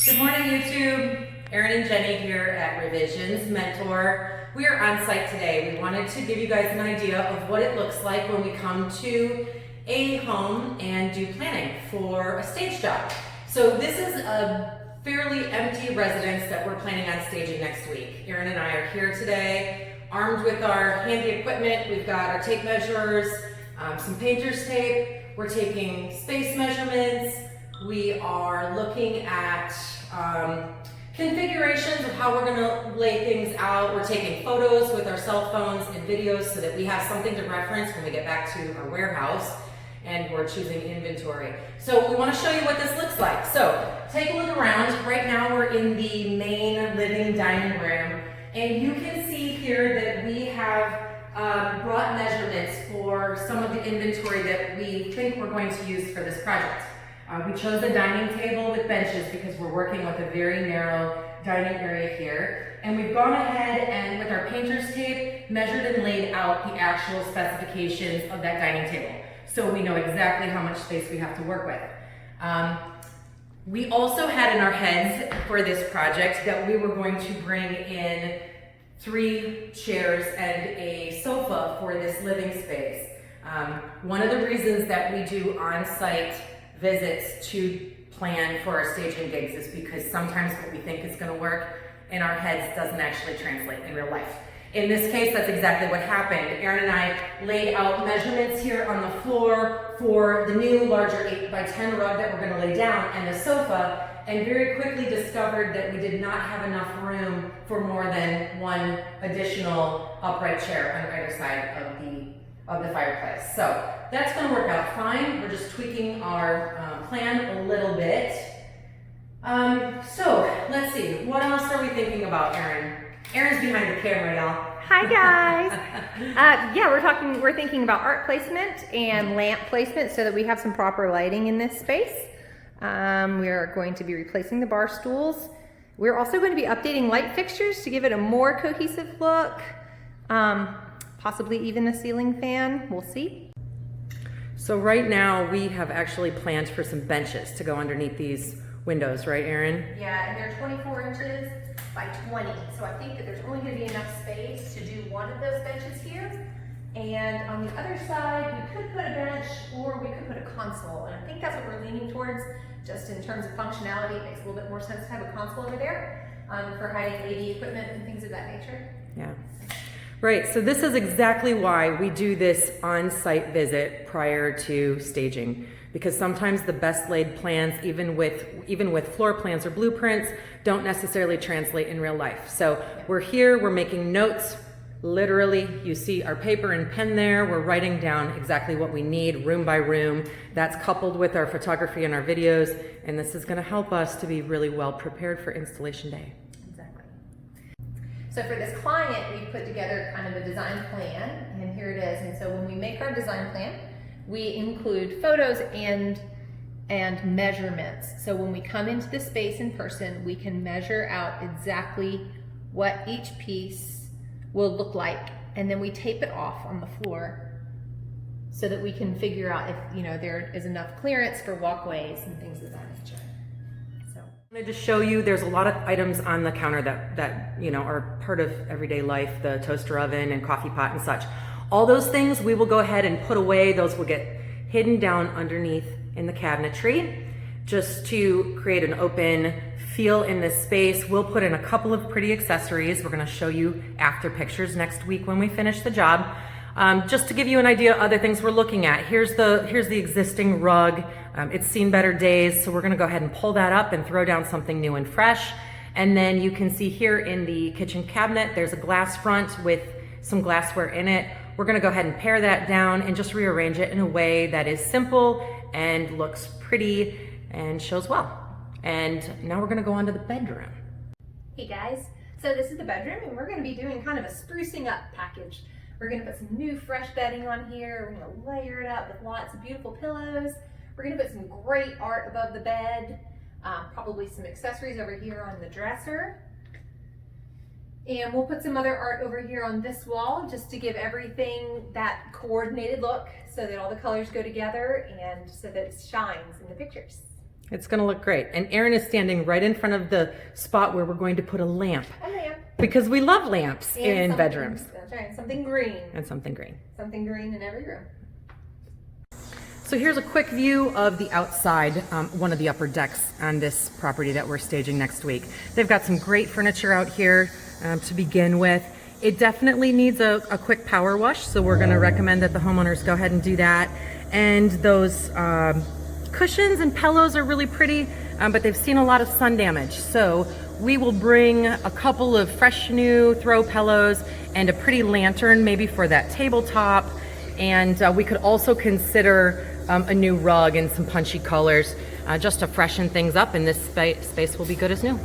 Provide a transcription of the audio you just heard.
Good morning, YouTube. Erin and Jenny here at Revisions Mentor. We are on site today. We wanted to give you guys an idea of what it looks like when we come to a home and do planning for a stage job. So this is a fairly empty residence that we're planning on staging next week. Erin and I are here today, armed with our handy equipment. We've got our tape measures, some painter's tape. We're taking space measurements. We are looking at configurations of how we're going to lay things out. We're taking photos with our cell phones and videos so that we have something to reference when we get back to our warehouse, and we're choosing inventory. So we want to show you what this looks like. So take a look around. Right now we're in the main living dining room, and you can see here that we have brought measurements for some of the inventory that we think we're going to use for this project. We chose a dining table with benches because we're working with a very narrow dining area here. And we've gone ahead and with our painter's tape, measured and laid out the actual specifications of that dining table. So we know exactly how much space we have to work with. We also had in our heads for this project that we were going to bring in 3 chairs and a sofa for this living space. One of the reasons that we do on-site visits to plan for our staging gigs is because sometimes what we think is going to work in our heads doesn't actually translate in real life. In this case, that's exactly what happened. Erin and I laid out measurements here on the floor for the new larger 8x10 rug that we're going to lay down and the sofa, and very quickly discovered that we did not have enough room for more than 1 additional upright chair on either side of the fireplace. So that's going to work out fine. We're just tweaking our plan a little bit. So let's see, what else are we thinking about, Erin? Erin's behind the camera, y'all. Hi guys. Yeah, we're thinking about art placement and lamp placement so that we have some proper lighting in this space. We are going to be replacing the bar stools. We're also going to be updating light fixtures to give it a more cohesive look. Possibly even a ceiling fan, we'll see. So right now we have actually planned for some benches to go underneath these windows, right, Erin? Yeah, and they're 24 inches by 20. So I think that there's only going to be enough space to do one of those benches here. And on the other side, we could put a bench or we could put a console. And I think that's what we're leaning towards, just in terms of functionality. It makes a little bit more sense to have a console over there for hiding AV equipment and things of that nature. Yeah. Right, so this is exactly why we do this on-site visit prior to staging, because sometimes the best laid plans, even with floor plans or blueprints, don't necessarily translate in real life. So we're here, we're making notes. Literally, you see our paper and pen there. We're writing down exactly what we need, room by room. That's coupled with our photography and our videos, and this is going to help us to be really well prepared for installation day. Exactly. So for this client, we put together kind of a design plan, and here it is. And so when we make our design plan, we include photos and measurements. So when we come into the space in person, we can measure out exactly what each piece will look like, and then we tape it off on the floor so that we can figure out if there is enough clearance for walkways and things of that nature. So I wanted to show you there's a lot of items on the counter that are part of everyday life, the toaster oven and coffee pot and such. All those things we will go ahead and put away. Those will get hidden down underneath in the cabinetry just to create an open feel in this space. We'll put in a couple of pretty accessories. We're going to show you after pictures next week when we finish the job. Just to give you an idea of other things we're looking at. Here's the existing rug. It's seen better days, so we're going to go ahead and pull that up and throw down something new and fresh. And then you can see here in the kitchen cabinet, there's a glass front with some glassware in it. We're going to go ahead and pare that down and just rearrange it in a way that is simple and looks pretty and shows well. And now we're going to go on to the bedroom. Hey guys, so this is the bedroom, and we're going to be doing kind of a sprucing up package. We're going to put some new fresh bedding on here. We're going to layer it up with lots of beautiful pillows. We're going to put some great art above the bed, probably some accessories over here on the dresser. And we'll put some other art over here on this wall just to give everything that coordinated look so that all the colors go together and so that it shines in the pictures. It's gonna look great. And Erin is standing right in front of the spot where we're going to put a lamp. A lamp. Because we love lamps in bedrooms. That's right, something green. And something green. Something green in every room. So here's a quick view of the outside, one of the upper decks on this property that we're staging next week. They've got some great furniture out here to begin with. It definitely needs a quick power wash, so we're gonna recommend that the homeowners go ahead and do that. And those cushions and pillows are really pretty, but they've seen a lot of sun damage. So we will bring a couple of fresh new throw pillows and a pretty lantern maybe for that tabletop. And we could also consider a new rug and some punchy colors just to freshen things up, and this space will be good as new.